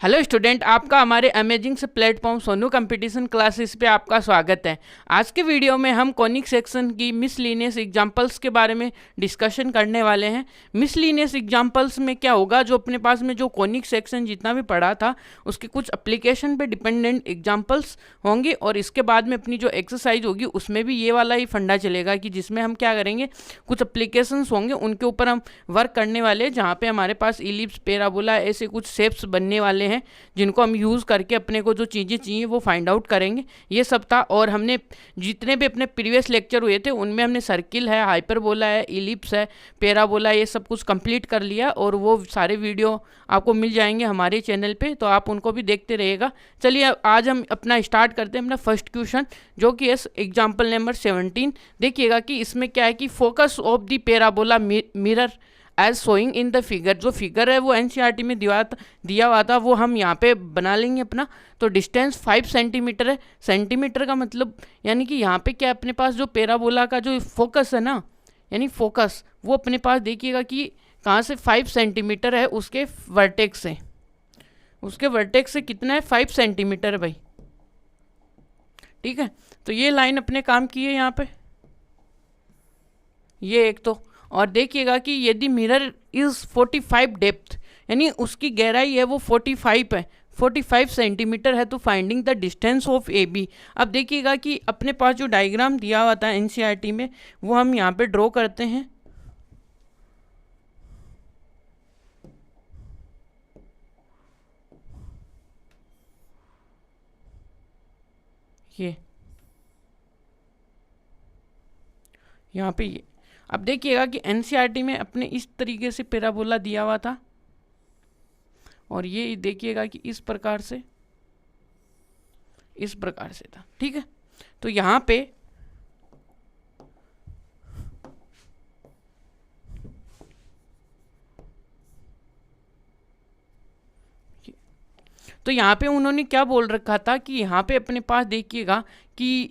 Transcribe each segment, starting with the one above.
Hello student, आपका हमारे amazing से प्लेटफॉर्म सोनू कंपटीशन क्लासेस पे आपका स्वागत है। आज के वीडियो में हम कॉनिक सेक्शन की मिसलीनियस एग्जांपल्स के बारे में डिस्कशन करने वाले हैं। मिसलीनियस एग्जांपल्स में क्या होगा, जो अपने पास में जो कॉनिक सेक्शन जितना भी पढ़ा था उसके कुछ एप्लीकेशन पे डिपेंडेंट एग्जांपल्स होंगे और इसके बाद में अपनी जो एक्सरसाइज होगी उसमें भी ये वाला ही फंडा चलेगा कि जिसमें हम क्या करेंगे, कुछ एप्लीकेशंस होंगे उनके ऊपर हम वर्क करने वाले हैं, जहाँ पे हमारे पास इलिप्स, पैराबोला ऐसे कुछ शेप्स बनने वाले हैं जिनको हम यूज़ करके अपने को जो चीज़ें चाहिए वो फाइंड आउट करेंगे। ये सब था। और हमने जितने भी अपने प्रीवियस लेक्चर हुए थे उनमें हमने सर्किल है, हाइपरबोला है, इलिप्स है, पैराबोला, ये सब कुछ कंप्लीट कर लिया और वो सारे वीडियो आपको मिल जाएंगे हमारे चैनल पे, तो आप उनको भी देखते रहिएगा। चलिए आज हम अपना स्टार्ट करते हैं अपना फर्स्ट क्वेश्चन, जो कि है एग्जाम्पल नंबर 17। देखिएगा कि इसमें क्या है कि focus of the parabola mirror as showing in the figure. जो फिगर है वो एनसीईआरटी में दिया हुआ था, वो हम यहाँ पे बना लेंगे अपना। तो डिस्टेंस 5 सेंटीमीटर है। सेंटीमीटर का मतलब यानी कि यहाँ पे क्या अपने पास जो पैराबोला का जो फोकस है ना, यानी फोकस वो अपने पास देखिएगा कि कहाँ से 5 सेंटीमीटर है, उसके वर्टेक्स से। उसके वर्टेक्स से कितना है, 5 सेंटीमीटर है भाई। ठीक है, तो ये लाइन अपने काम की है यहाँ पे, ये एक तो। और देखिएगा कि यदि मिरर इज 45 डेप्थ, यानी उसकी गहराई है वो 45 है, 45 सेंटीमीटर है, तो finding the distance of A B. अब देखिएगा कि अपने पास जो डायग्राम दिया हुआ था एनसीईआरटी में वो हम यहाँ पे ड्रॉ करते हैं। ये यहाँ पे ये अब देखिएगा कि एनसीईआरटी में अपने इस तरीके से पैराबोला दिया हुआ था और ये देखिएगा कि इस प्रकार से था। ठीक है, तो यहाँ पे उन्होंने क्या बोल रखा था कि यहाँ पे अपने पास देखिएगा कि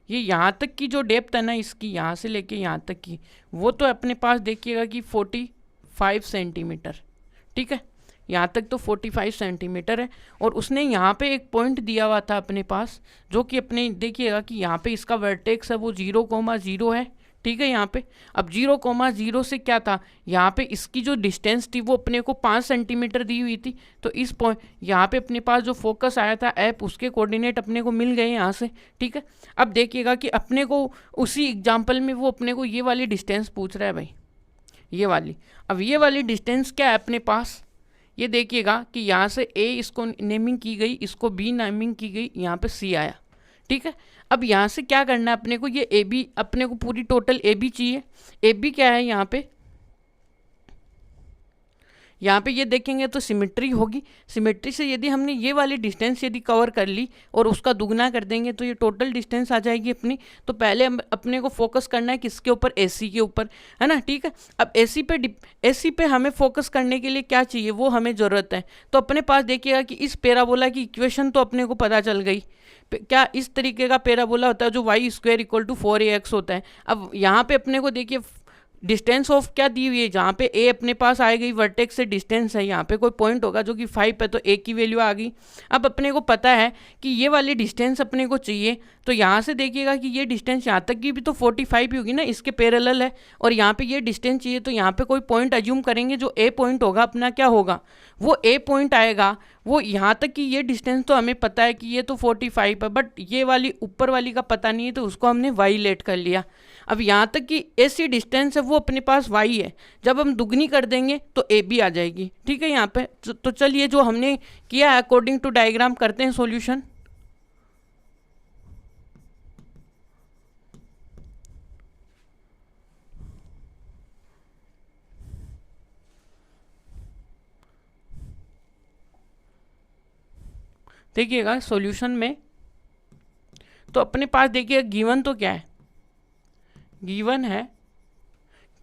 ये यहाँ तक की जो डेप्थ है ना इसकी, यहाँ से लेके यहाँ तक की, वो तो अपने पास देखिएगा कि 45 सेंटीमीटर। ठीक है, यहाँ तक तो 45 सेंटीमीटर है। और उसने यहाँ पे एक पॉइंट दिया हुआ था अपने पास, जो कि अपने देखिएगा कि यहाँ पे इसका वर्टेक्स है वो 0,0 है। ठीक है, यहाँ पे अब 0,0 से क्या था, यहाँ पे इसकी जो डिस्टेंस थी वो अपने को 5 सेंटीमीटर दी हुई थी। तो इस पॉइंट यहाँ पे अपने पास जो फोकस आया था ऐप, उसके कोऑर्डिनेट अपने को मिल गए यहाँ से। ठीक है, अब देखिएगा कि अपने को उसी एग्जाम्पल में वो अपने को ये वाली डिस्टेंस पूछ रहा है भाई, ये वाली। अब ये वाली डिस्टेंस क्या है अपने पास, ये देखिएगा कि यहाँ से ए इसको नेमिंग की गई, इसको बी नेमिंग की गई, यहाँ पे सी आया। ठीक है, अब यहाँ से क्या करना है अपने को, ये ए बी अपने को पूरी टोटल ए बी चाहिए। ए बी क्या है यहाँ पे ये देखेंगे तो सिमेट्री होगी। सिमेट्री से यदि हमने ये वाली डिस्टेंस यदि कवर कर ली और उसका दुगना कर देंगे तो ये टोटल डिस्टेंस आ जाएगी अपनी। तो पहले हम अपने को फोकस करना है किसके ऊपर, एसी के ऊपर, है ना। ठीक है, अब एसी पे हमें फोकस करने के लिए क्या चाहिए, वो हमें ज़रूरत है। तो अपने पास देखिएगा कि इस पैराबोला की इक्वेशन तो अपने को पता चल गई। क्या इस तरीके का पैराबोला होता है जो y² = 4ax होता है। अब यहाँ पे अपने को देखिए डिस्टेंस ऑफ क्या दी हुई है, जहाँ पे ए अपने पास आ गई, वर्टेक्स से डिस्टेंस है, यहाँ पे कोई पॉइंट होगा जो कि 5 है, तो ए की वैल्यू आ गई। अब अपने को पता है कि ये वाली डिस्टेंस अपने को चाहिए, तो यहाँ से देखिएगा कि ये डिस्टेंस यहाँ तक की भी तो 45 ही होगी ना, इसके पैरेलल है। और यहाँ पे ये डिस्टेंस चाहिए, तो यहाँ पे कोई पॉइंट अज्यूम करेंगे, जो ए पॉइंट होगा अपना क्या होगा, वो ए पॉइंट आएगा। वो यहाँ तक की ये डिस्टेंस तो हमें पता है कि ये तो 45 है, बट ये वाली ऊपर वाली का पता नहीं है, तो उसको हमने वाई लेट कर लिया। अब यहाँ तक कि ऐसी डिस्टेंस है वो अपने पास वाई है, जब हम दुगनी कर देंगे तो ए बी आ जाएगी। ठीक है, यहाँ पे तो चलिए जो हमने किया है अकॉर्डिंग टू डायग्राम करते हैं सॉल्यूशन। देखिएगा सॉल्यूशन में तो अपने पास देखिए गिवन तो क्या है, गिवन है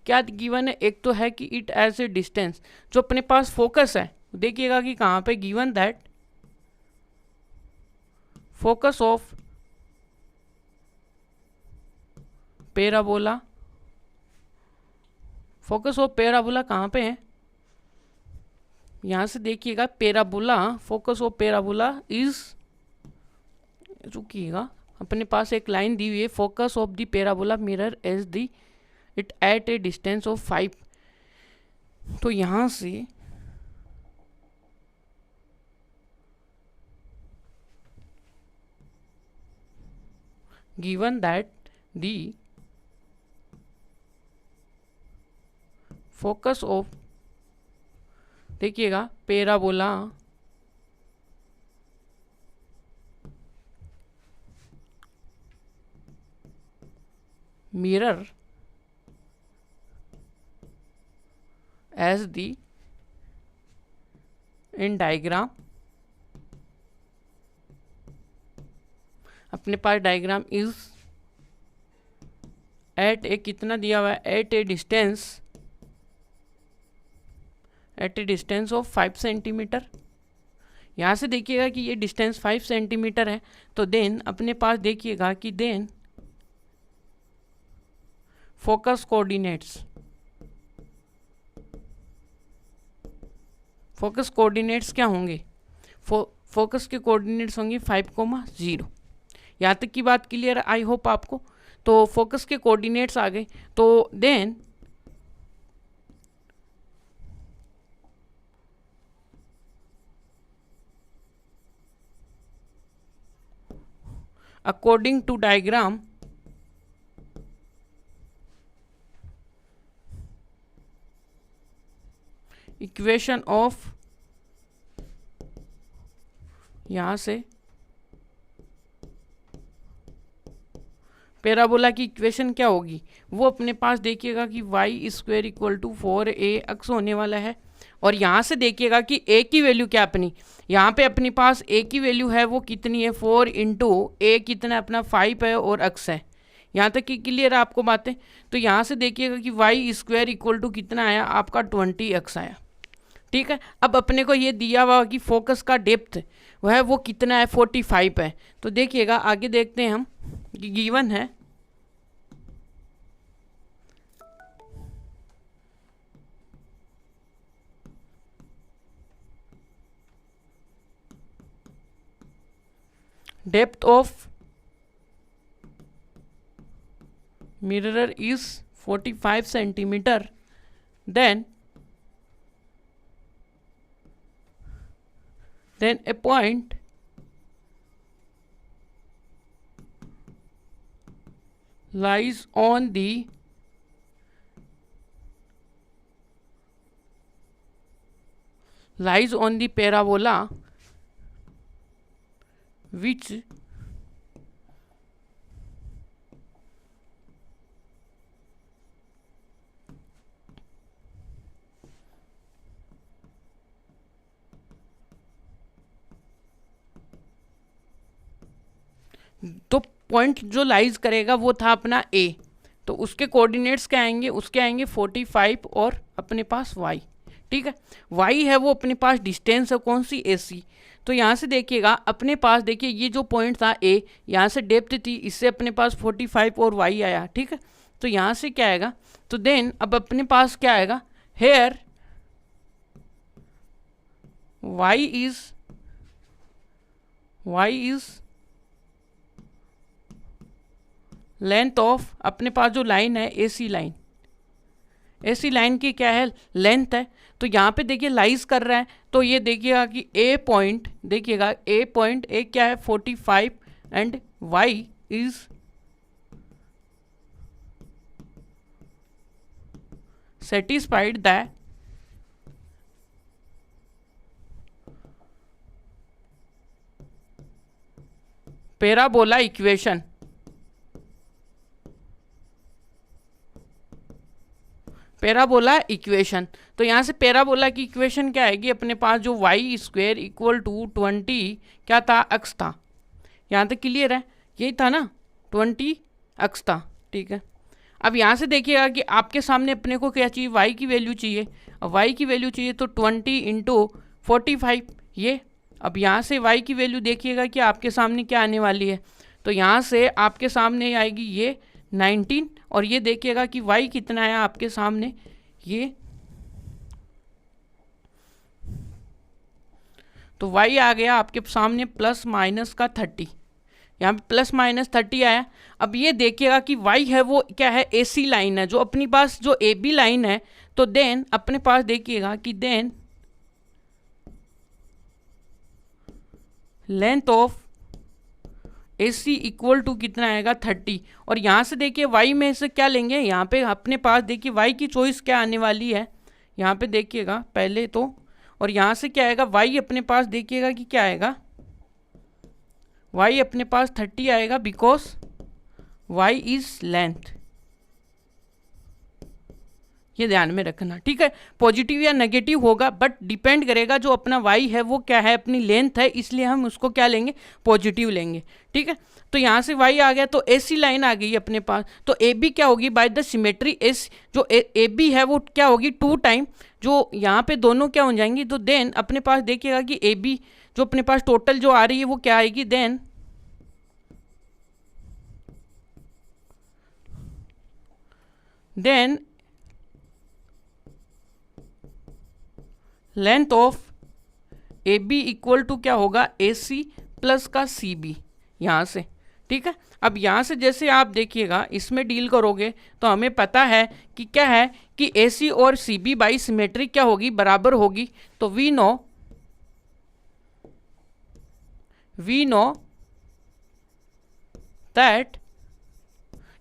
क्या, गिवन है एक तो है कि इट एज ए डिस्टेंस, जो अपने पास फोकस है देखिएगा कि कहाँ पे, given that focus of parabola focus of parabola कहाँ पे है, यहाँ से देखिएगा parabola, focus of parabola is, रुकिएगा, अपने पास एक लाइन दी हुई है, focus of the parabola mirror as the it at a distance of 5। तो यहाँ से given that the focus of, देखिएगा parabola mirror as the in diagram, अपने पास डायग्राम इज एट ए, कितना दिया हुआ है, at a distance of 5 centimetre. यहाँ से देखिएगा कि ये डिस्टेंस 5 सेंटीमीटर है, तो देन अपने पास देखिएगा कि देन फोकस कोऑर्डिनेट्स क्या होंगे, फोकस के कोऑर्डिनेट्स होंगे 5,0। यहाँ तक की बात क्लियर, आई होप आपको। तो फोकस के कोऑर्डिनेट्स आ गए, तो then according to diagram equation of, यहाँ से पैराबोला की इक्वेशन क्या होगी, वो अपने पास देखिएगा कि y square equal to 4a x होने वाला है। और यहाँ से देखिएगा कि a की वैल्यू क्या अपनी, यहाँ पे अपने पास a की वैल्यू है वो कितनी है, 4 इंटू a कितना अपना 5 है और अक्स है। यहाँ तक कि क्लियर है आपको बातें। तो यहाँ से देखिएगा कि y स्क्वायर इक्वल टू कितना आया आपका 20 अक्स आया। ठीक है, अब अपने को ये दिया हुआ कि फोकस का डेप्थ वह वो कितना है, 45 है। तो देखिएगा आगे देखते हैं हम कि गिवन है depth of mirror is 45 centimetre, then a point lies on the parabola which तो पॉइंट जो लाइज करेगा वो था अपना ए, तो उसके कोऑर्डिनेट्स क्या आएंगे, उसके आएंगे 45 और अपने पास y। ठीक है, y है वो अपने पास डिस्टेंस है कौन सी, AC। तो यहाँ से देखिएगा अपने पास, देखिए ये जो पॉइंट था a, यहाँ से डेप्थ थी, इससे अपने पास 45 और y आया। ठीक है, तो यहाँ से क्या आएगा, तो देन अब अपने पास क्या आएगा, here y is length of, अपने पास जो लाइन है AC लाइन की क्या है, लेंथ है। तो यहाँ पे देखिए लाइज कर रहा है, तो ये देखिएगा कि A पॉइंट, देखिएगा A पॉइंट A क्या है 45 and Y is satisfied that parabola equation. Parabola equation, तो यहाँ से पैराबोला की इक्वेशन क्या आएगी, अपने पास जो y स्क्वायर इक्वल टू 20 क्या था, अक्स था। यहाँ तक क्लियर है, यही था ना, 20 अक्स था। ठीक है, अब यहाँ से देखिएगा कि आपके सामने अपने को क्या चाहिए, y की वैल्यू चाहिए। अब y की वैल्यू चाहिए तो 20 इंटू 45 ये। अब यहाँ से y की वैल्यू देखिएगा कि आपके सामने क्या आने वाली है, तो यहाँ से आपके सामने आएगी ये 19, और ये देखिएगा कि y कितना आया आपके सामने, ये तो y आ गया आपके सामने प्लस माइनस का 30, यहाँ पे प्लस माइनस 30 आया। अब ये देखिएगा कि y है वो क्या है, AC लाइन है जो अपनी पास जो AB लाइन है। तो देन अपने पास देखिएगा कि then length of AC equal to कितना आएगा 30। और यहाँ से देखिए y में से क्या लेंगे, यहाँ पे अपने पास देखिए y की चॉइस क्या आने वाली है, यहाँ पे देखिएगा पहले तो, और यहाँ से क्या आएगा y अपने पास देखिएगा कि क्या आएगा, y अपने पास 30 आएगा बिकॉज y इज लेंथ। ये ध्यान में रखना, ठीक है। पॉजिटिव या नेगेटिव होगा बट डिपेंड करेगा जो अपना y है वो क्या है, अपनी लेंथ है, इसलिए हम उसको क्या लेंगे, पॉजिटिव लेंगे, ठीक है। तो यहाँ से y आ गया तो AC लाइन आ गई अपने पास। तो AB क्या होगी, बाय द सिमेट्री एस जो AB है वो क्या होगी 2 टाइम, जो यहाँ पे दोनों क्या हो जाएंगी। तो देन अपने पास देखिएगा कि AB जो अपने पास टोटल जो आ रही है वो क्या आएगी, then length of AB equal to क्या होगा AC प्लस का CB यहाँ से, ठीक है। अब यहाँ से जैसे आप देखिएगा इसमें डील करोगे तो हमें पता है कि क्या है कि AC और CB बाई सिमेट्री क्या होगी, बराबर होगी। तो वी नो दैट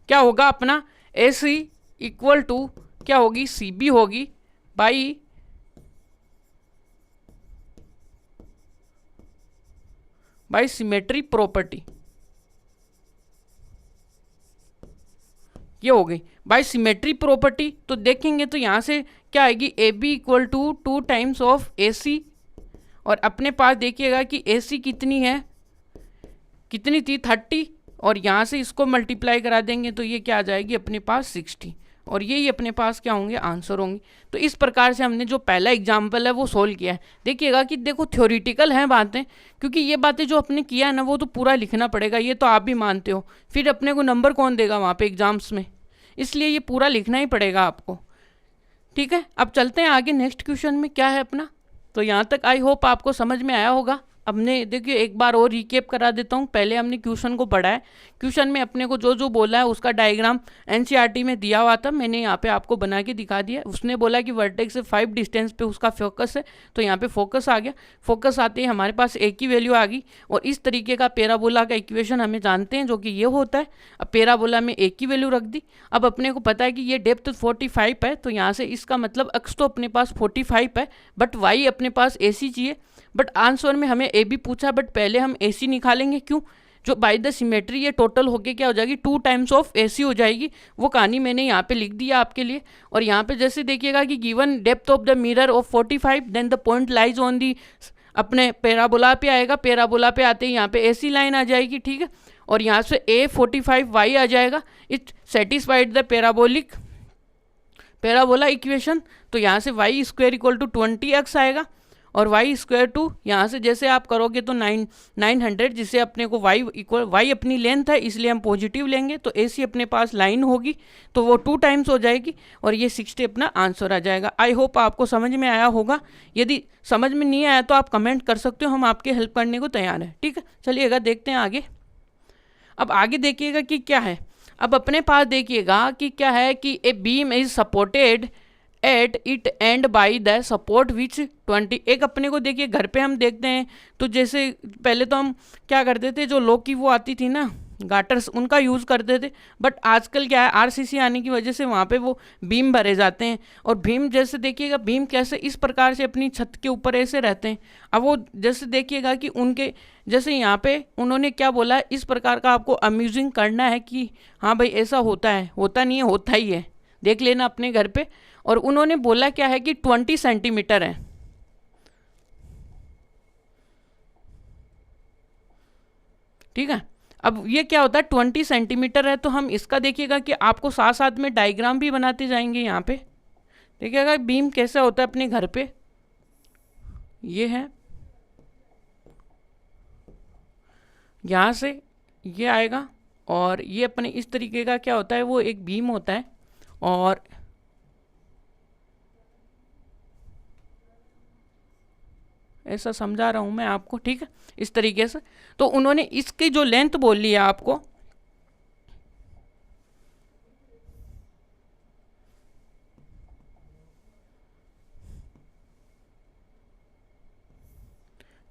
क्या होगा अपना AC इक्वल टू क्या होगी, CB होगी बाई सिमेट्री प्रॉपर्टी। ये हो गई बाय सिमेट्री प्रॉपर्टी। तो देखेंगे तो यहाँ से क्या आएगी, AB equal to 2 times of AC, और अपने पास देखिएगा कि AC कितनी है, कितनी थी 30, और यहाँ से इसको मल्टीप्लाई करा देंगे तो ये क्या आ जाएगी अपने पास 60, और यही अपने पास क्या होंगे, आंसर होंगे। तो इस प्रकार से हमने जो पहला एग्जाम्पल है वो सोल्व किया है। देखिएगा कि देखो थ्योरेटिकल हैं बातें, क्योंकि ये बातें जो अपने किया है ना वो तो पूरा लिखना पड़ेगा, ये तो आप भी मानते हो, फिर अपने को नंबर कौन देगा वहाँ पे एग्जाम्स में, इसलिए ये पूरा लिखना ही पड़ेगा आपको, ठीक है। अब चलते हैं आगे, नेक्स्ट क्वेश्चन में क्या है अपना। तो यहाँ तक आई होप आपको समझ में आया होगा। हमने देखिए एक बार और रिकेप करा देता हूँ, पहले हमने क्वेश्चन को पढ़ा है, क्वेश्चन में अपने को जो जो बोला है उसका डायग्राम एनसीईआरटी में दिया हुआ था, मैंने यहाँ पे आपको बना के दिखा दिया। उसने बोला कि वर्टेक्स से 5 डिस्टेंस पे उसका फोकस है, तो यहाँ पे फोकस आ गया। फोकस आते ही हमारे पास एक ही वैल्यू आ गई, और इस तरीके का पैराबोला का इक्वेशन हमें जानते हैं जो कि ये होता है। अब पैराबोला में एक ही वैल्यू रख दी। अब अपने को पता है कि ये डेप्थ 45 है, तो यहाँ से इसका मतलब अक्स तो अपने पास 45 है, बट वाई अपने पास AC चाहिए। बट आंसर में हमें AB पूछा, बट पहले हम AC निकालेंगे, क्यों, जो बाय द सिमेट्री ये टोटल होके क्या हो जाएगी 2 टाइम्स ऑफ AC हो जाएगी। वो कहानी मैंने यहाँ पे लिख दिया आपके लिए। और यहाँ पे जैसे देखिएगा कि given depth of the mirror of 45, then the point lies on the, अपने पैराबोला पे आएगा, पैराबोला पे आते ही यहाँ पे AC लाइन आ जाएगी, ठीक है। और यहाँ से A45y आ जाएगा, it satisfied the parabola equation. तो यहाँ से y square equal to 20x आएगा, और y स्क्वायर टू यहाँ से जैसे आप करोगे तो 900, जिसे अपने को y अपनी लेंथ है इसलिए हम पॉजिटिव लेंगे, तो AC अपने पास लाइन होगी तो वो 2 टाइम्स हो जाएगी, और ये 60 अपना आंसर आ जाएगा। आई होप आपको समझ में आया होगा। यदि समझ में नहीं आया तो आप कमेंट कर सकते हो, हम आपके हेल्प करने को तैयार हैं, ठीक है। चलिएगा देखते हैं आगे। अब आगे देखिएगा कि क्या है। अब अपने पास देखिएगा कि क्या है कि a beam is supported at it and by the support which 20। एक अपने को देखिए घर पे हम देखते हैं तो जैसे पहले तो हम क्या करते थे, जो लोग की वो आती थी ना गाटर्स, उनका यूज़ करते थे। बट आजकल क्या है RCC आने की वजह से वहाँ पे वो बीम भरे जाते हैं, और बीम जैसे देखिएगा बीम कैसे इस प्रकार से अपनी छत के ऊपर ऐसे रहते हैं। अब वो जैसे देखिएगा कि उनके जैसे यहाँ पे उन्होंने क्या बोला, इस प्रकार का आपको अम्यूजिंग करना है कि हाँ भाई ऐसा होता है, होता नहीं है, होता ही है, देख लेना अपने घर पे। और उन्होंने बोला क्या है कि 20 सेंटीमीटर है, ठीक है। अब ये क्या होता है 20 सेंटीमीटर है, तो हम इसका देखिएगा कि आपको साथ साथ में डायग्राम भी बनाते जाएंगे। यहाँ पे देखिएगा बीम कैसा होता है अपने घर पे, ये है, यहाँ से ये आएगा, और ये अपने इस तरीके का क्या होता है, वो एक बीम होता है, और ऐसा समझा रहा हूँ मैं आपको, ठीक है, इस तरीके से। तो उन्होंने इसकी जो लेंथ बोली है आपको,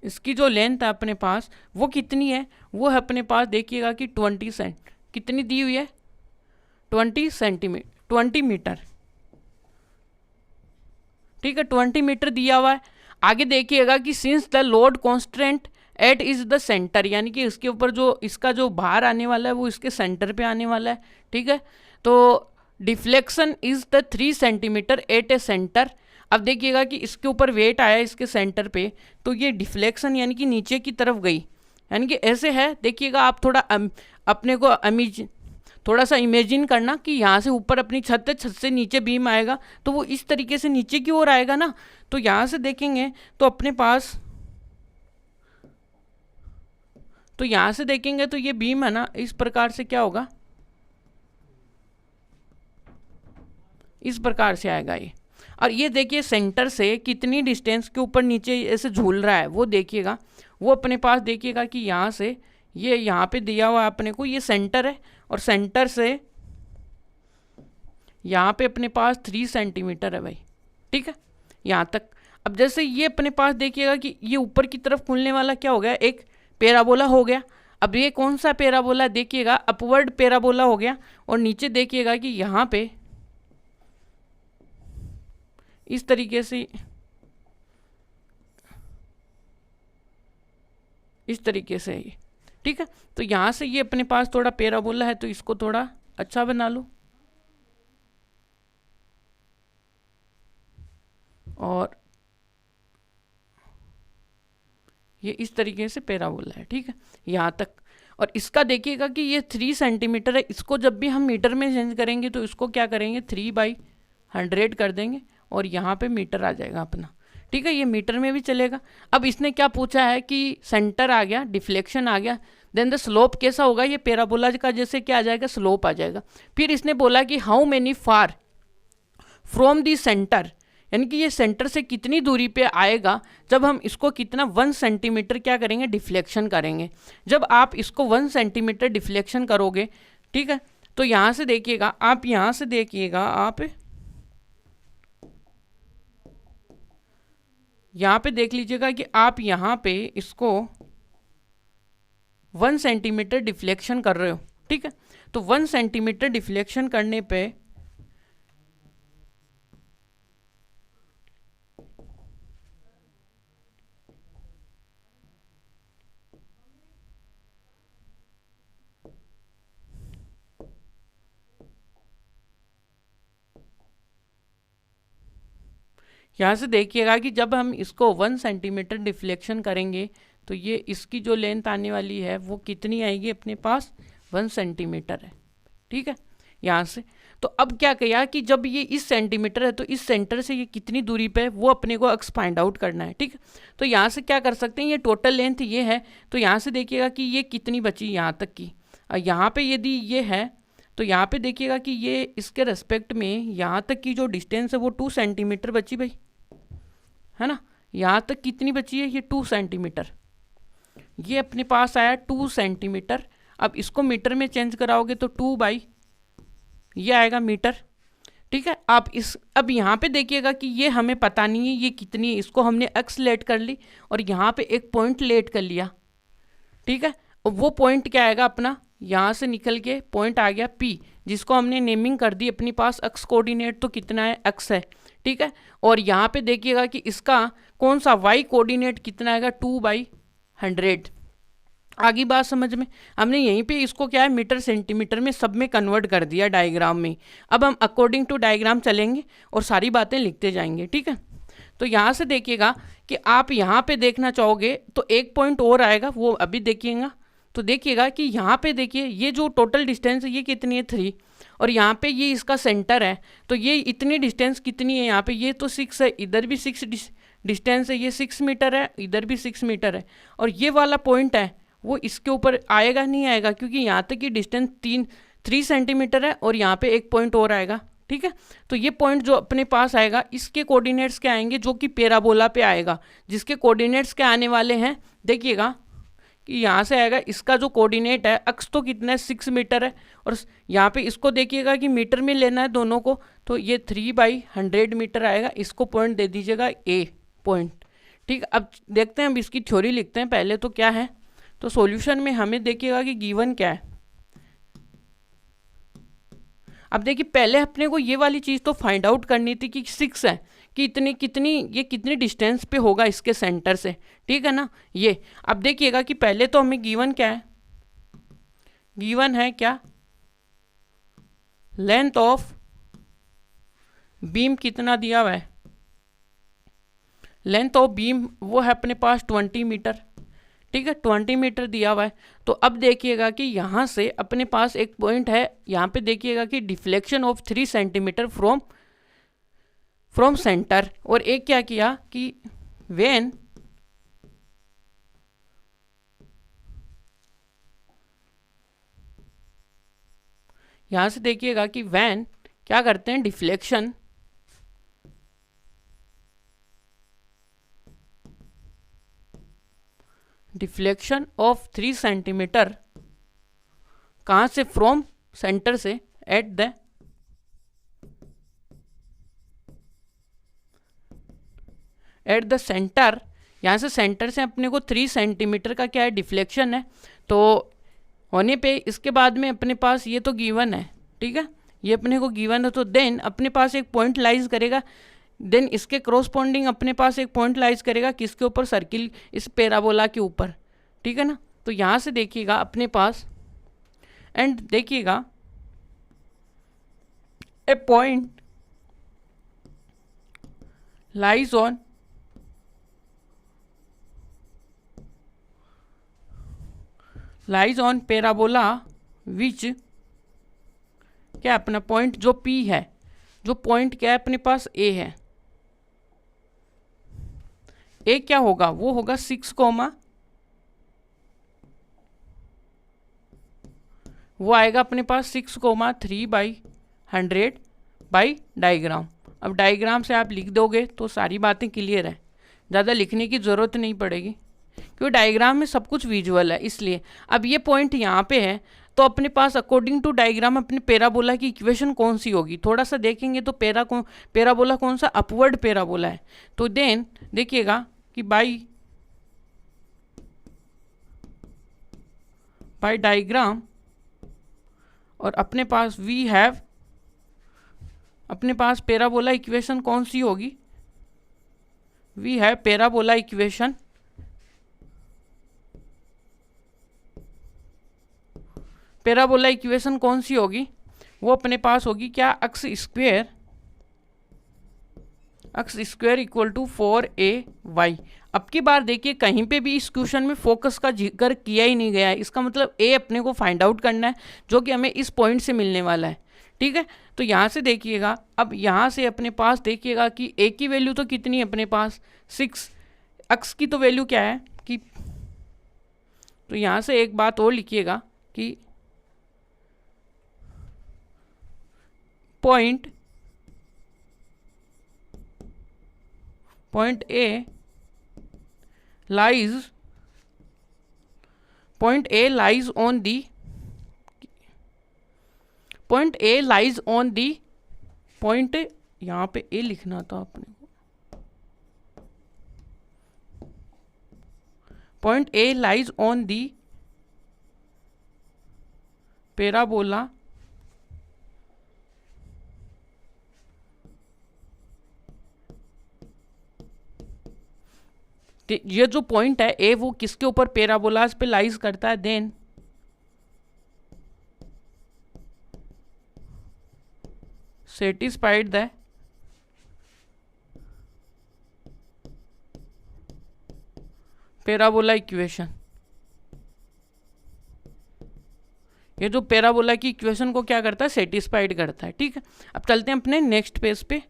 इसकी जो लेंथ है अपने पास वो कितनी है, वो है अपने पास देखिएगा कि 20 सेंट, कितनी दी हुई है, 20 सेंटीमीटर, 20 मीटर, ठीक है, 20 मीटर दिया हुआ है। आगे देखिएगा कि since the load constant at is the centre, यानी कि इसके ऊपर जो इसका जो भार आने वाला है वो इसके सेंटर पे आने वाला है, ठीक है। तो deflection is the 3 centimetre at a centre. अब देखिएगा कि इसके ऊपर वेट आया इसके सेंटर पे, तो ये डिफ्लेक्शन यानी कि नीचे की तरफ गई, यानी कि ऐसे है। देखिएगा आप थोड़ा अपने को थोड़ा सा इमेजिन करना कि यहाँ से ऊपर अपनी छत है, छत से नीचे बीम आएगा तो वो इस तरीके से नीचे की ओर आएगा ना। तो यहाँ से देखेंगे तो अपने पास, तो यहाँ से देखेंगे तो ये बीम है ना, इस प्रकार से क्या होगा, इस प्रकार से आएगा ये। और ये देखिए सेंटर से कितनी डिस्टेंस के ऊपर नीचे ऐसे झूल रहा है, वो देखिएगा। वो अपने पास देखिएगा कि यहाँ से ये यहाँ पे दिया हुआ है अपने को, ये सेंटर है और सेंटर से यहाँ पे अपने पास 3 सेंटीमीटर है भाई, ठीक है, यहाँ तक। अब जैसे ये अपने पास देखिएगा कि ये ऊपर की तरफ खुलने वाला क्या हो गया, एक पैराबोला हो गया। अब ये कौन सा पैराबोला, देखिएगा अपवर्ड पैराबोला हो गया। और नीचे देखिएगा कि यहाँ पे इस तरीके से, इस तरीके से ये, ठीक है। तो यहाँ से ये अपने पास थोड़ा पैराबोला है, तो इसको थोड़ा अच्छा बना लो, और ये इस तरीके से पैराबोला है, ठीक है, यहाँ तक। और इसका देखिएगा कि ये 3 सेंटीमीटर है। इसको जब भी हम मीटर में चेंज करेंगे तो इसको क्या करेंगे, 3/100 कर देंगे और यहाँ पे मीटर आ जाएगा अपना, ठीक है, ये मीटर में भी चलेगा। अब इसने क्या पूछा है कि सेंटर आ गया, डिफ्लेक्शन आ गया, देन द स्लोप कैसा होगा, ये पैराबोला का जैसे क्या आ जाएगा, स्लोप आ जाएगा। फिर इसने बोला कि how many far from the centre, यानी कि ये सेंटर से कितनी दूरी पे आएगा जब हम इसको कितना 1 सेंटीमीटर क्या करेंगे, डिफ्लेक्शन करेंगे। जब आप इसको 1 सेंटीमीटर डिफ्लेक्शन करोगे, ठीक है, तो यहाँ से देखिएगा, आप यहाँ से देखिएगा, आप यहाँ पे देख लीजिएगा कि आप यहाँ पे इसको 1 सेंटीमीटर डिफ्लेक्शन कर रहे हो, ठीक है। तो 1 सेंटीमीटर डिफ्लेक्शन करने पे यहाँ से देखिएगा कि जब हम इसको 1 सेंटीमीटर डिफ्लेक्शन करेंगे तो ये इसकी जो लेंथ आने वाली है वो कितनी आएगी अपने पास, 1 सेंटीमीटर है, ठीक है, यहाँ से। तो अब क्या किया कि जब ये इस सेंटीमीटर है तो इस सेंटर से ये कितनी दूरी पे है वो अपने को एक्स फाइंड आउट करना है, ठीक है। तो यहाँ से क्या कर सकते हैं, ये टोटल लेंथ ये है, तो यहाँ से देखिएगा कि ये कितनी बची यहाँ तक की। यहाँ पे यदि ये है तो यहाँ पे देखिएगा कि ये इसके रेस्पेक्ट में यहाँ तक की जो डिस्टेंस है वो 2 सेंटीमीटर बची भाई, है ना। यहाँ तक कितनी बची है, ये 2 सेंटीमीटर, ये अपने पास आया 2 सेंटीमीटर। अब इसको मीटर में चेंज कराओगे तो 2 ये आएगा मीटर, ठीक है। आप अब यहाँ पे देखिएगा कि ये हमें पता नहीं है ये कितनी है, इसको हमने एक्स लेट कर ली और यहाँ पे एक पॉइंट लेट कर लिया, ठीक है। और वो पॉइंट क्या आएगा अपना, यहाँ से निकल के पॉइंट आ गया P, जिसको हमने नेमिंग कर दी अपने पास एक्स कोऑर्डिनेट, तो कितना है, एक्स है, ठीक है। और यहाँ पे देखिएगा कि इसका कौन सा वाई कोऑर्डिनेट कितना आएगा, 2/100। आगे बात समझ में, हमने यहीं पे इसको क्या है, मीटर सेंटीमीटर में सब में कन्वर्ट कर दिया डायग्राम में। अब हम अकॉर्डिंग टू डायग्राम चलेंगे और सारी बातें लिखते जाएंगे, ठीक है। तो यहाँ से देखिएगा कि आप यहाँ पे देखना चाहोगे तो एक पॉइंट और आएगा, वो अभी देखिएगा। तो देखिएगा कि यहाँ पे देखिए ये जो टोटल डिस्टेंस है ये कितनी है, 3, और यहाँ पे ये इसका सेंटर है, तो ये इतनी डिस्टेंस कितनी है यहाँ पे, ये तो 6 है, इधर भी 6 डिस्टेंस है, ये 6 मीटर है, इधर भी 6 मीटर है। और ये वाला पॉइंट है वो इसके ऊपर आएगा नहीं आएगा, क्योंकि यहाँ तक की डिस्टेंस 3 सेंटीमीटर है और यहाँ पे एक पॉइंट और आएगा ठीक है। तो ये पॉइंट जो अपने पास आएगा इसके कोऑर्डिनेट्स क्या आएंगे, जो कि पैराबोला पे आएगा, जिसके कोऑर्डिनेट्स क्या आने वाले हैं, देखिएगा कि यहाँ से आएगा, इसका जो कोऑर्डिनेट है अक्स तो कितना है 6 मीटर है, और यहाँ पे इसको देखिएगा कि मीटर में लेना है दोनों को, तो ये 3/100 मीटर आएगा। इसको पॉइंट दे दीजिएगा ए पॉइंट। ठीक है, अब देखते हैं, अब इसकी थ्योरी लिखते हैं पहले तो क्या है। तो सॉल्यूशन में हमें देखिएगा कि गिवन क्या है। अब देखिए पहले अपने को ये वाली चीज़ तो फाइंड आउट करनी थी कि 6 है, कि इतनी कितनी ये कितनी डिस्टेंस पे होगा इसके सेंटर से, ठीक है ना। ये अब देखिएगा कि पहले तो हमें गिवन क्या है, गिवन है क्या, लेंथ ऑफ बीम कितना दिया हुआ है, लेंथ ऑफ बीम वो है अपने पास 20 मीटर, ठीक है, 20 मीटर दिया हुआ है। तो अब देखिएगा कि यहाँ से अपने पास एक पॉइंट है, यहाँ पे देखिएगा कि deflection of 3 centimetre from centre, और एक क्या किया कि व्हेन यहाँ से देखिएगा कि व्हेन क्या करते हैं, डिफ्लेक्शन ऑफ 3 सेंटीमीटर कहाँ से, फ्रॉम सेंटर से, एट द सेंटर, यहाँ से सेंटर से अपने को 3 सेंटीमीटर का क्या है, डिफ्लेक्शन है। तो होने पे इसके बाद में अपने पास ये तो गिवन है, ठीक है, ये अपने को गिवन है। तो देन अपने पास एक पॉइंट लाइज करेगा, देन इसके क्रॉसपॉन्डिंग अपने पास एक पॉइंट लाइज करेगा किसके ऊपर, सर्किल, इस पैराबोला के ऊपर, ठीक है ना। तो यहाँ से देखिएगा अपने पास, एंड देखिएगा ए पॉइंट लाइज ऑन पैराबोला विच, क्या अपना पॉइंट जो P है, जो पॉइंट क्या है अपने पास A है, A क्या होगा, वो होगा 6, वो आएगा अपने पास 6,3/100 बाई डायग्राम। अब डायग्राम से आप लिख दोगे तो सारी बातें क्लियर है, ज़्यादा लिखने की ज़रूरत नहीं पड़ेगी, क्योंकि डायग्राम में सब कुछ विजुअल है इसलिए। अब ये पॉइंट यहाँ पे है, तो अपने पास अकॉर्डिंग टू डायग्राम अपने पैराबोला की इक्वेशन कौन सी होगी, थोड़ा सा देखेंगे तो पैराबोला कौन सा, अपवर्ड पैराबोला है। तो देन देखिएगा कि बाई डायग्राम, और अपने पास वी हैव, अपने पास पैराबोला इक्वेशन कौन सी होगी, we have parabola equation, parabola equation कौन सी होगी, वो अपने पास होगी क्या, x square equal to 4ay। अब की बार देखिए कहीं पे भी इस क्वेश्चन में फोकस का जिक्र किया ही नहीं गया है, इसका मतलब ए अपने को फाइंड आउट करना है, जो कि हमें इस पॉइंट से मिलने वाला है, ठीक है। तो यहाँ से देखिएगा, अब यहाँ से अपने पास देखिएगा कि ए की वैल्यू तो कितनी है अपने पास 6, एक्स की तो वैल्यू क्या है कि, तो यहाँ से एक बात और लिखिएगा कि point A lies on the point, यहाँ पे A लिखना था अपने को, point A lies on the parabola ये जो पॉइंट है ए वो किसके ऊपर, पैराबोलास पे लाइज करता है, then satisfied the parabola equation. ये जो पैराबोला की इक्वेशन को क्या करता है, सेटिस्फाइड करता है, ठीक है। अब चलते हैं अपने नेक्स्ट पेज पे।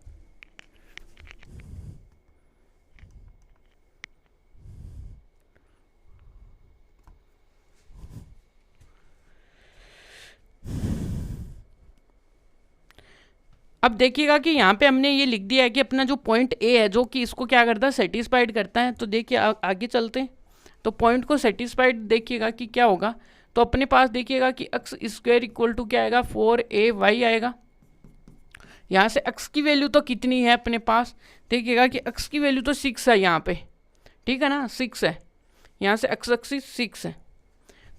अब देखिएगा कि यहाँ पे हमने ये लिख दिया है कि अपना जो पॉइंट ए है जो कि इसको क्या करता है, सेटिस्फाइड करता है। तो देखिए आगे चलते हैं। तो पॉइंट को सेटिस्फाइड देखिएगा कि क्या होगा। तो अपने पास देखिएगा कि एक्स स्क्वायर इक्वल टू क्या आएगा, 4ay आएगा। यहाँ से x की वैल्यू तो कितनी है अपने पास, देखिएगा कि x की वैल्यू तो 6 है यहाँ पे, ठीक है ना, 6 है। यहाँ से x एक्सिस 6 है,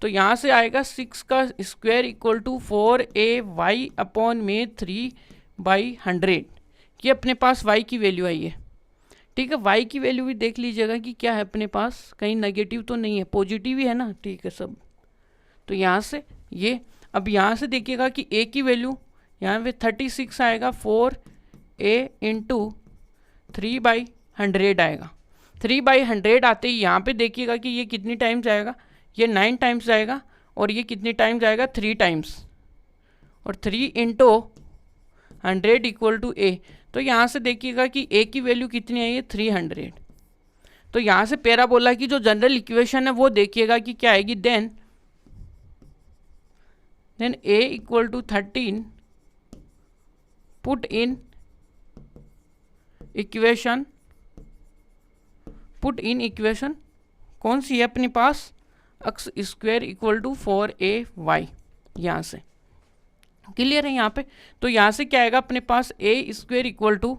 तो यहाँ से आएगा 6 का square equal to 4ay upon में 3/100। ये अपने पास y की वैल्यू आई है, ठीक है। y की वैल्यू भी देख लीजिएगा कि क्या है अपने पास, कहीं नेगेटिव तो नहीं है, पॉजिटिव ही है ना, ठीक है सब। तो यहाँ से ये, अब यहाँ से देखिएगा कि a की वैल्यू यहाँ पे 36 आएगा, 4a इंटू 3/100 आएगा। 3/100 आते ही यहाँ पे देखिएगा कि ये कितनी टाइम्स आएगा, ये 9 टाइम्स आएगा, और ये कितनी टाइम्स आएगा, 3 टाइम्स, और 3 इंटू 100 इक्वल टू a। तो यहाँ से देखिएगा कि a की वैल्यू कितनी आई है, 300। तो यहाँ से पैराबोला की जो जनरल इक्वेशन है वो देखिएगा कि क्या आएगी, then a equal to 13 put in equation कौन सी है अपने पास, x square equal to 4ay। यहाँ से क्लियर है यहाँ पे। तो यहाँ से क्या आएगा अपने पास, a स्क्वायर इक्वल टू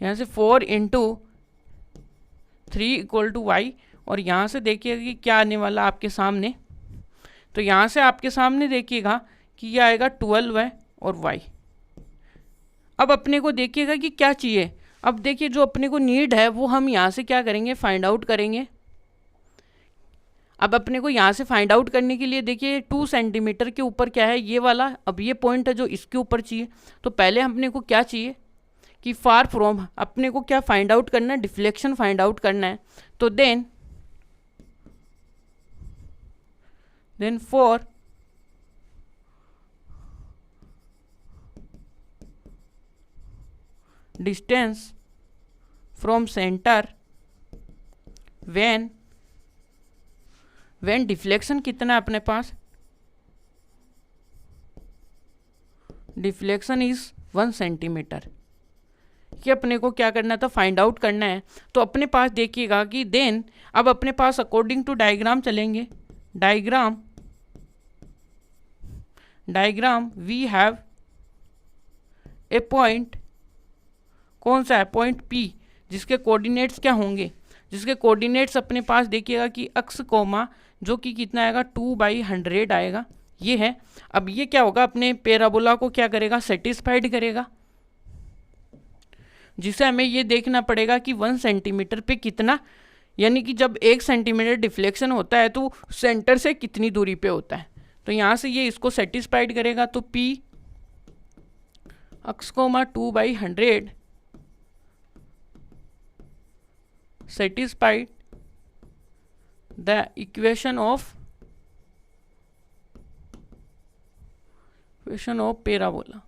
यहाँ से 4 इंटू 3 इक्वल टू y, और यहाँ से देखिएगा कि क्या आने वाला आपके सामने। तो यहाँ से आपके सामने देखिएगा कि ये आएगा 12 है और y। अब अपने को देखिएगा कि क्या चाहिए। अब देखिए जो अपने को नीड है वो हम यहाँ से क्या करेंगे, फाइंड आउट करेंगे। अब अपने को यहाँ से फाइंड आउट करने के लिए देखिए 2 सेंटीमीटर के ऊपर क्या है, ये वाला, अब ये पॉइंट है जो इसके ऊपर चाहिए। तो पहले अपने को क्या चाहिए कि फार फ्रॉम, अपने को क्या फाइंड आउट करना है, डिफ्लेक्शन फाइंड आउट करना है। तो then for distance from centre when deflection कितना है अपने पास, डिफ्लेक्शन इज 1 सेंटीमीटर। ये अपने को क्या करना था, फाइंड आउट करना है। तो अपने पास देखिएगा कि देन अब अपने पास अकॉर्डिंग टू डायग्राम चलेंगे। Diagram we have a point, कौन सा है, पॉइंट P, जिसके कोऑर्डिनेट्स क्या होंगे, जिसके कोऑर्डिनेट्स अपने पास देखिएगा कि x कोमा जो कि कितना आएगा, 2/100 आएगा, ये है। अब ये क्या होगा, अपने पैराबोला को क्या करेगा, सेटिस्फाइड करेगा, जिसे हमें ये देखना पड़ेगा कि 1 सेंटीमीटर पे कितना, यानी कि जब 1 सेंटीमीटर डिफ्लेक्शन होता है तो सेंटर से कितनी दूरी पे होता है। तो यहाँ से ये इसको सेटिस्फाइड करेगा। तो P x comma 2/100 satisfied the equation of parabola।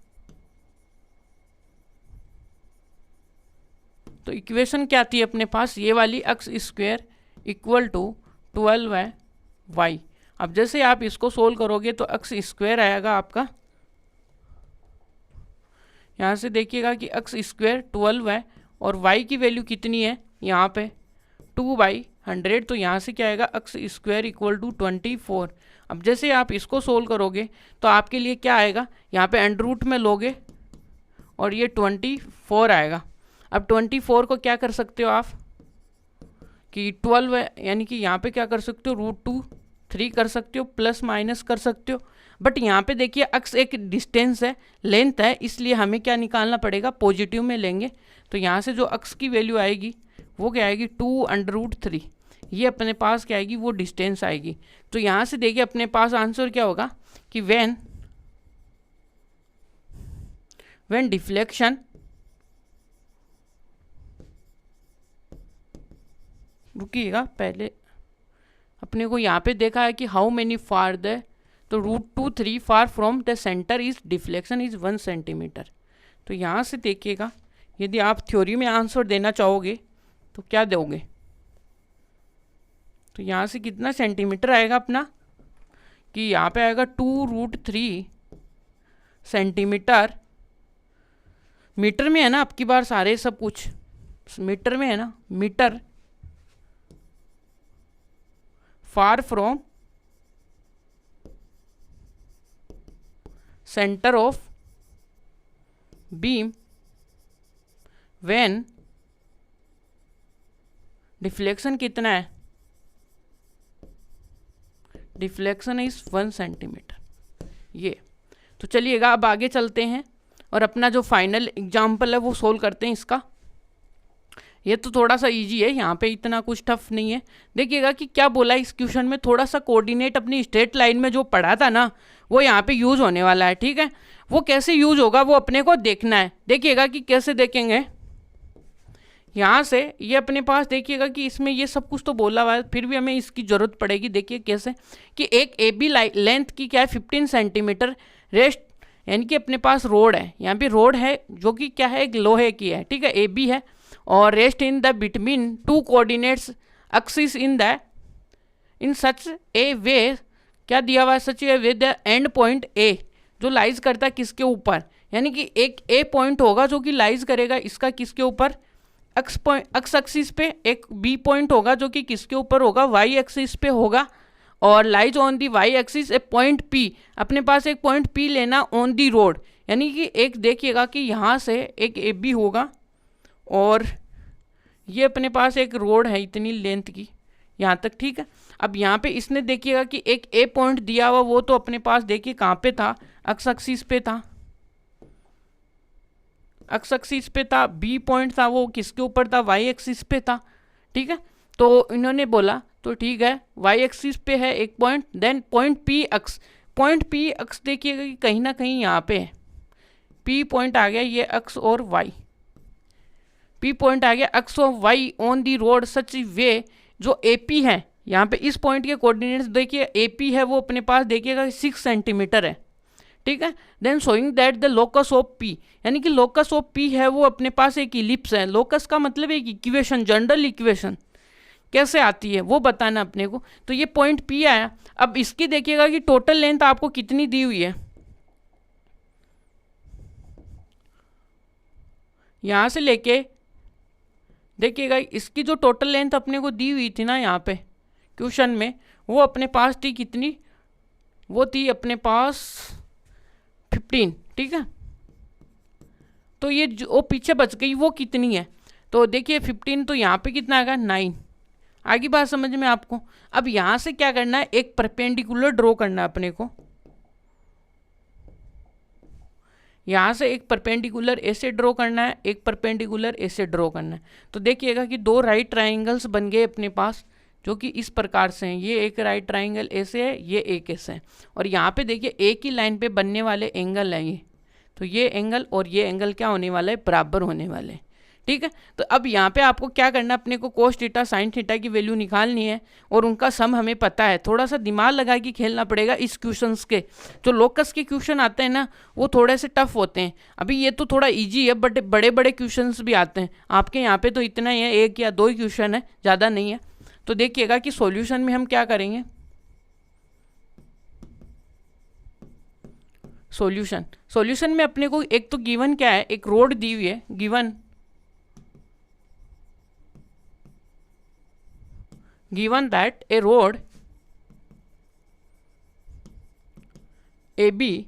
तो इक्वेशन क्या थी अपने पास, ये वाली, x square equal to 12y। अब जैसे आप इसको सोल्व करोगे तो एक्स स्क्वायर आएगा आपका, यहाँ से देखिएगा कि एक्स स्क्वायर 12 है और y की वैल्यू कितनी है यहाँ पे, 2/100। तो यहाँ से क्या आएगा, एक्स स्क्वायर इक्वल टू 24। अब जैसे आप इसको सोल्व करोगे तो आपके लिए क्या आएगा, यहाँ पे अंडर रूट में लोगे और ये 24 आएगा। अब 24 को क्या कर सकते हो आप कि 12 है, यानी कि यहाँ पे क्या कर सकते हो, √2 कर सकते हो, प्लस माइनस कर सकते हो। बट यहाँ पे देखिए x एक डिस्टेंस है, लेंथ है, इसलिए हमें क्या निकालना पड़ेगा, पॉजिटिव में लेंगे। तो यहाँ से जो x की वैल्यू आएगी वो क्या आएगी, 2√3। ये अपने पास क्या आएगी, वो डिस्टेंस आएगी। तो यहाँ से देखिए अपने पास आंसर क्या होगा कि व्हेन डिफ्लेक्शन, रुकिएगा पहले अपने को यहाँ पे देखा है कि हाउ मेनी फार द, तो √2 far from the centre is deflection is 1 centimetre. तो यहाँ से देखिएगा यदि आप थ्योरी में आंसर देना चाहोगे तो क्या दोगे, तो यहाँ से कितना सेंटीमीटर आएगा अपना, कि यहाँ पे आएगा 2√3 सेंटीमीटर मीटर में है ना आपकी बार सारे सब कुछ मीटर में है ना, metre far from centre of beam when deflection कितना है, डिफ्लेक्शन इज 1 सेंटीमीटर। ये तो चलिएगा अब आगे चलते हैं और अपना जो फाइनल एग्जाम्पल है वो सोल्व करते हैं इसका। ये तो थोड़ा सा इजी है, यहाँ पे इतना कुछ टफ नहीं है। देखिएगा कि क्या बोला इस क्वेश्चन में, थोड़ा सा कोऑर्डिनेट अपनी स्ट्रेट लाइन में जो पढ़ा था ना वो यहाँ पे यूज होने वाला है, ठीक है। वो कैसे यूज होगा वो अपने को देखना है। देखिएगा कि कैसे देखेंगे, यहाँ से ये अपने पास देखिएगा कि इसमें ये सब कुछ तो बोला हुआ है, फिर भी हमें इसकी ज़रूरत पड़ेगी। देखिए कैसे कि एक ए बी लेंथ की क्या है 15 सेंटीमीटर रेस्ट, यानी कि अपने पास रोड है, यहाँ पे रोड है जो कि क्या है एक लोहे की है, ठीक है, ए बी है, और rest in the between two coordinates axis in such a way, क्या दिया हुआ है, such a way the end point A जो लाइज करता है किसके ऊपर, यानी कि एक ए पॉइंट होगा जो कि लाइज करेगा इसका किसके ऊपर, एक्स एक्सिस पे, एक बी पॉइंट होगा जो कि किसके ऊपर होगा, वाई एक्सिस पे होगा, और lies on the y axis a point P, अपने पास एक पॉइंट पी लेना ऑन दी रोड, यानी कि एक देखिएगा कि यहाँ से एक ए बी होगा और ये अपने पास एक रोड है इतनी लेंथ की यहाँ तक, ठीक है। अब यहाँ पे इसने देखिएगा कि एक ए पॉइंट दिया हुआ, वो तो अपने पास देखिए कहाँ पे था, एक्स एक्सिस पे था, एक्स एक्सिस पे था, बी पॉइंट था वो किसके ऊपर था, वाई एक्सिस पे था, ठीक है। तो इन्होंने बोला तो ठीक है वाई एक्सिस पे है एक point, then point P x देखिएगा कि कहीं ना कहीं यहाँ पे है, पी पॉइंट आ गया ये एक्स और वाई, पी पॉइंट आ गया एक्स और वाई ऑन दी रोड सच वे, जो ए पी है यहाँ पे इस पॉइंट के कोऑर्डिनेट्स देखिए ए पी है वो अपने पास देखिएगा 6 सेंटीमीटर है, ठीक है। Then showing that the locus of P, यानी कि लोकस ऑफ पी है वो अपने पास एक इलिप्स है, लोकस का मतलब एक इक्वेशन, जनरल इक्वेशन कैसे आती है वो बताना अपने को। तो ये पॉइंट पी आया। अब इसकी देखिएगा कि टोटल लेंथ आपको कितनी दी हुई है, यहाँ से लेके देखिएगा इसकी जो टोटल लेंथ अपने को दी हुई थी ना यहाँ पे क्वेश्चन में, वो अपने पास थी कितनी, वो थी अपने पास 15, ठीक है। तो ये जो पीछे बच गई वो कितनी है, तो देखिए 15, तो यहाँ पे कितना आएगा 9। आगे बात समझ में आपको। अब यहाँ से क्या करना है, एक परपेंडिकुलर ड्रॉ करना है अपने को, यहाँ से एक परपेंडिकुलर ऐसे ड्रॉ करना है, एक परपेंडिकुलर ऐसे ड्रॉ करना है। तो देखिएगा कि दो राइट ट्राइंगल्स बन गए अपने पास जो कि इस प्रकार से हैं, ये एक राइट ट्राइंगल ऐसे है, ये एक ऐसे है, और यहाँ पे देखिए एक ही लाइन पे बनने वाले एंगल है ये, तो ये एंगल और ये एंगल क्या होने वाला है, बराबर होने वाले, ठीक है। तो अब यहाँ पे आपको क्या करना है, अपने को कोस थीटा साइन थीटा की वैल्यू निकालनी है और उनका सम हमें पता है, थोड़ा सा दिमाग लगा के खेलना पड़ेगा इस क्वेश्चंस के। जो लोकस के क्वेश्चन आते हैं ना वो थोड़े से टफ होते हैं, अभी ये तो थोड़ा इजी है, बट बड़े बड़े क्वेश्चंस भी आते हैं आपके यहाँ पे, तो इतना ही है, एक या दो ही क्वेश्चन है, ज़्यादा नहीं है। तो देखिएगा कि सॉल्यूशन में हम क्या करेंगे, सॉल्यूशन में अपने को एक तो गिवन क्या है, एक रोड दी हुई है, given that a road AB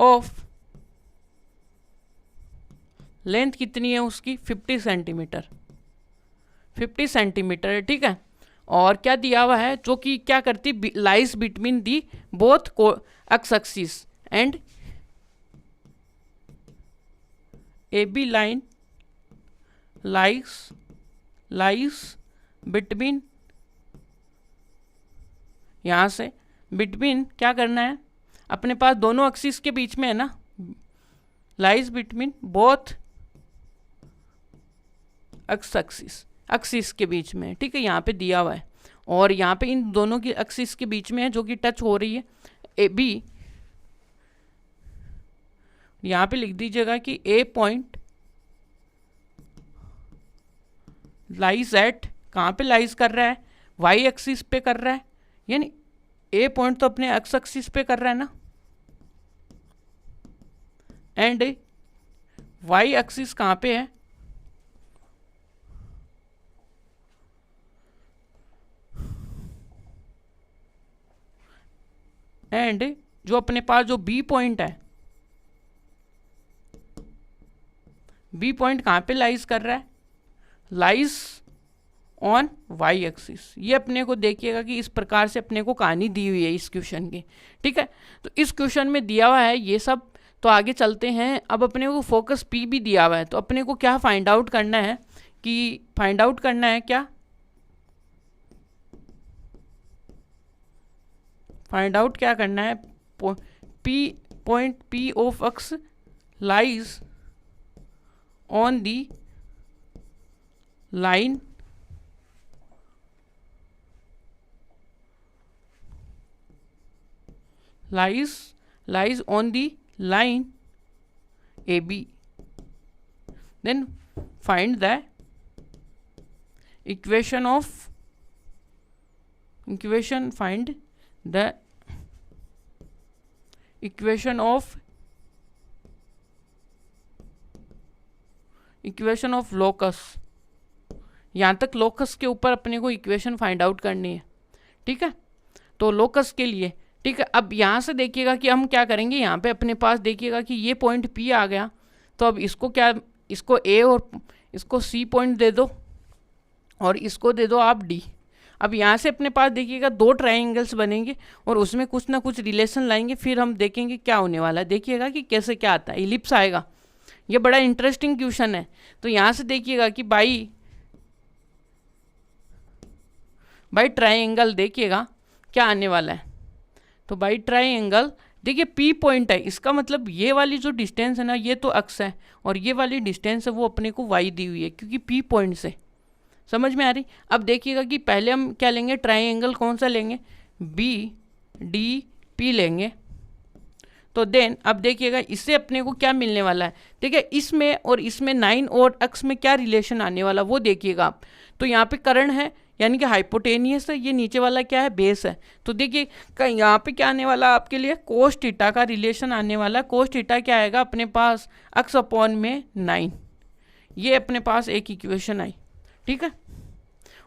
of length कितनी है उसकी 50 सेंटीमीटर, 50 सेंटीमीटर है, ठीक है। और क्या दिया हुआ है, जो कि क्या करती, lies between the both x axis and A B line lies between, यहाँ से बिटवीन क्या करना है, अपने पास दोनों एक्सिस के बीच में है ना, लाइज बिटवीन बोथ एक्सिस के बीच में, ठीक है, यहाँ पे दिया हुआ है, और यहाँ पे इन दोनों की एक्सिस के बीच में है जो कि टच हो रही है ए बी, यहाँ पे लिख दीजिएगा कि ए पॉइंट लाइज एट, कहाँ पे लाइज कर रहा है, वाई एक्सिस पे कर रहा है, यानी ए पॉइंट तो अपने एक्स एक्सिस पे कर रहा है ना, एंड वाई एक्सिस कहाँ पे है, एंड जो अपने पास जो बी पॉइंट है, बी पॉइंट कहाँ पे लाइज कर रहा है, लाइज ऑन वाई एक्सिस। ये अपने को देखिएगा कि इस प्रकार से अपने को कहानी दी हुई है इस क्वेश्चन की, ठीक है। तो इस क्वेश्चन में दिया हुआ है ये सब, तो आगे चलते हैं। अब अपने को फोकस पी भी दिया हुआ है, तो अपने को क्या फाइंड आउट करना है, कि फाइंड आउट करना है क्या, फाइंड आउट क्या करना है, P point P of x lies on the line lies on the line AB. Then find the find the equation of locus। यहाँ तक लोकस के ऊपर अपने को इक्वेशन फाइंड आउट करनी है, ठीक है। तो लोकस के लिए, ठीक है। अब यहाँ से देखिएगा कि हम क्या करेंगे, यहाँ पे अपने पास देखिएगा कि ये पॉइंट P आ गया, तो अब इसको क्या, इसको A और इसको C पॉइंट दे दो और इसको दे दो आप D। अब यहाँ से अपने पास देखिएगा दो ट्रायंगल्स बनेंगे और उसमें कुछ ना कुछ रिलेशन लाएंगे, फिर हम देखेंगे क्या होने वाला है। देखिएगा कि कैसे क्या आता है, इलिप्स आएगा। ये बड़ा इंटरेस्टिंग क्वेश्चन है। तो यहाँ से देखिएगा कि बाई ट्रायंगल देखिएगा क्या आने वाला है। तो बाई ट्रायंगल देखिए P पॉइंट है, इसका मतलब ये वाली जो डिस्टेंस है ना, ये तो अक्स है, और ये वाली डिस्टेंस है वो अपने को y दी हुई है, क्योंकि P पॉइंट से। समझ में आ रही। अब देखिएगा कि पहले हम क्या लेंगे, ट्रायंगल कौन सा लेंगे, BDP लेंगे। तो देन अब देखिएगा इससे अपने को क्या मिलने वाला है, देखिए इसमें और इसमें 9 और अक्स में क्या रिलेशन आने वाला वो देखिएगा आप। तो यहाँ पे कर्ण है यानी कि हाइपोटेनियस है, ये नीचे वाला क्या है, बेस है। तो देखिए यहाँ पे क्या आने वाला आपके लिए, कोस थीटा का रिलेशन आने वाला। कोस थीटा क्या आएगा अपने पास, अक्स अपॉन में 9। ये अपने पास एक इक्वेशन आई, ठीक है।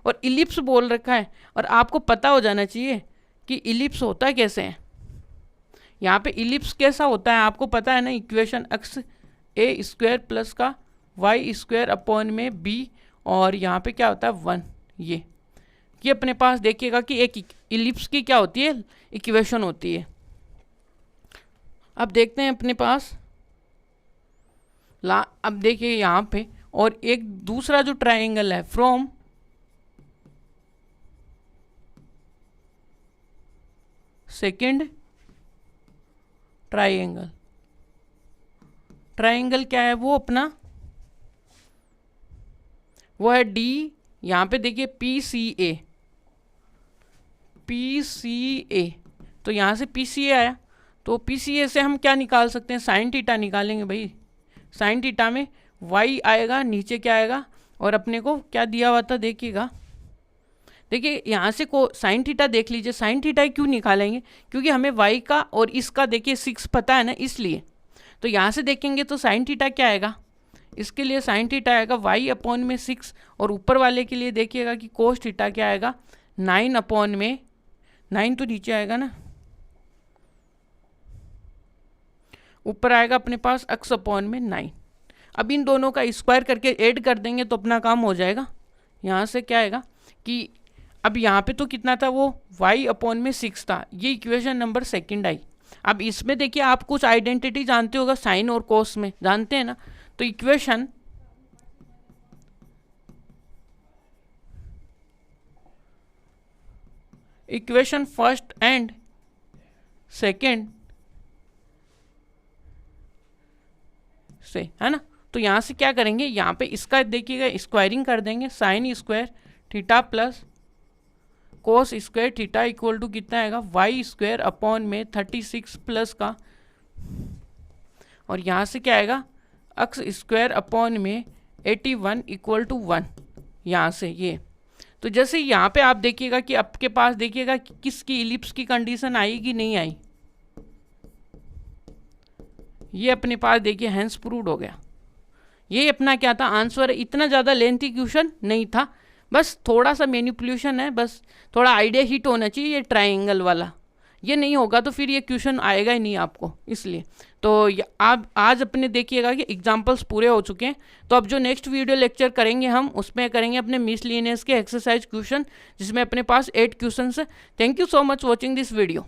और इलिप्स बोल रखा है, और आपको पता हो जाना चाहिए कि इलिप्स होता कैसे है। यहाँ पे इलिप्स कैसा होता है आपको पता है ना, इक्वेशन एक्स ए स्क्वायर प्लस का वाई स्क्वायर अपॉन में बी, और यहाँ पे क्या होता है 1। ये अपने पास देखिएगा कि एक इलिप्स की क्या होती है, इक्वेशन होती है। अब देखते हैं अपने पास अब देखिए यहाँ पे, और एक दूसरा जो ट्रायंगल है फ्रॉम सेकेंड ट्रायंगल क्या है वो अपना, वो है डी। यहाँ पे देखिए PCA। तो यहाँ से PCA आया, तो PCA से हम क्या निकाल सकते हैं, साइन थीटा निकालेंगे भाई। साइन थीटा में y आएगा, नीचे क्या आएगा, और अपने को क्या दिया हुआ था देखिएगा। देखिए यहाँ से को साइन थीटा देख लीजिए। साइन थीटा क्यों निकालेंगे, क्योंकि हमें y का और इसका देखिए 6 पता है ना, इसलिए। तो यहाँ से देखेंगे तो साइन थीटा क्या आएगा, इसके लिए साइन थीटा आएगा y अपॉन में 6, और ऊपर वाले के लिए देखिएगा कि कोस थीटा क्या आएगा 9 अपॉन में 9, तो नीचे आएगा ना, ऊपर आएगा अपने पास x अपॉन में 9। अब इन दोनों का स्क्वायर करके ऐड कर देंगे तो अपना काम हो जाएगा। यहाँ से क्या आएगा कि अब यहाँ पे तो कितना था वो y अपॉन में 6 था, ये इक्वेशन नंबर सेकंड आई। अब इसमें देखिए आप कुछ आइडेंटिटी जानते होगा, साइन और कोस में जानते हैं ना। तो इक्वेशन फर्स्ट एंड सेकंड से है ना। तो यहाँ से क्या करेंगे, यहाँ पे इसका देखिएगा स्क्वायरिंग कर देंगे, sine square theta plus cos square theta equal to कितना आएगा y स्क्वायर अपॉन में 36 प्लस का, और यहाँ से क्या आएगा x स्क्वायर अपॉन में 81 इक्वल टू 1। यहाँ से ये, तो जैसे यहाँ पे आप देखिएगा कि आपके पास देखिएगा कि किसकी इलिप्स की कंडीशन आई कि नहीं आई, ये अपने पास देखिए हेंस प्रूव्ड हो गया। ये अपना क्या था आंसर, इतना ज़्यादा लेंथी क्वेश्चन नहीं था, बस थोड़ा सा मैनिपुलेशन है, बस थोड़ा आइडिया हिट होना चाहिए ये ट्रायंगल वाला। ये नहीं होगा तो फिर ये क्वेश्चन आएगा ही नहीं आपको, इसलिए तो आप आज अपने देखिएगा कि एग्जांपल्स पूरे हो चुके हैं। तो अब जो नेक्स्ट वीडियो लेक्चर करेंगे हम उसमें करेंगे अपने मिसलिनियस के एक्सरसाइज क्वेश्चन, जिसमें अपने पास 8 क्वेश्चन है। Thank you so much watching this video.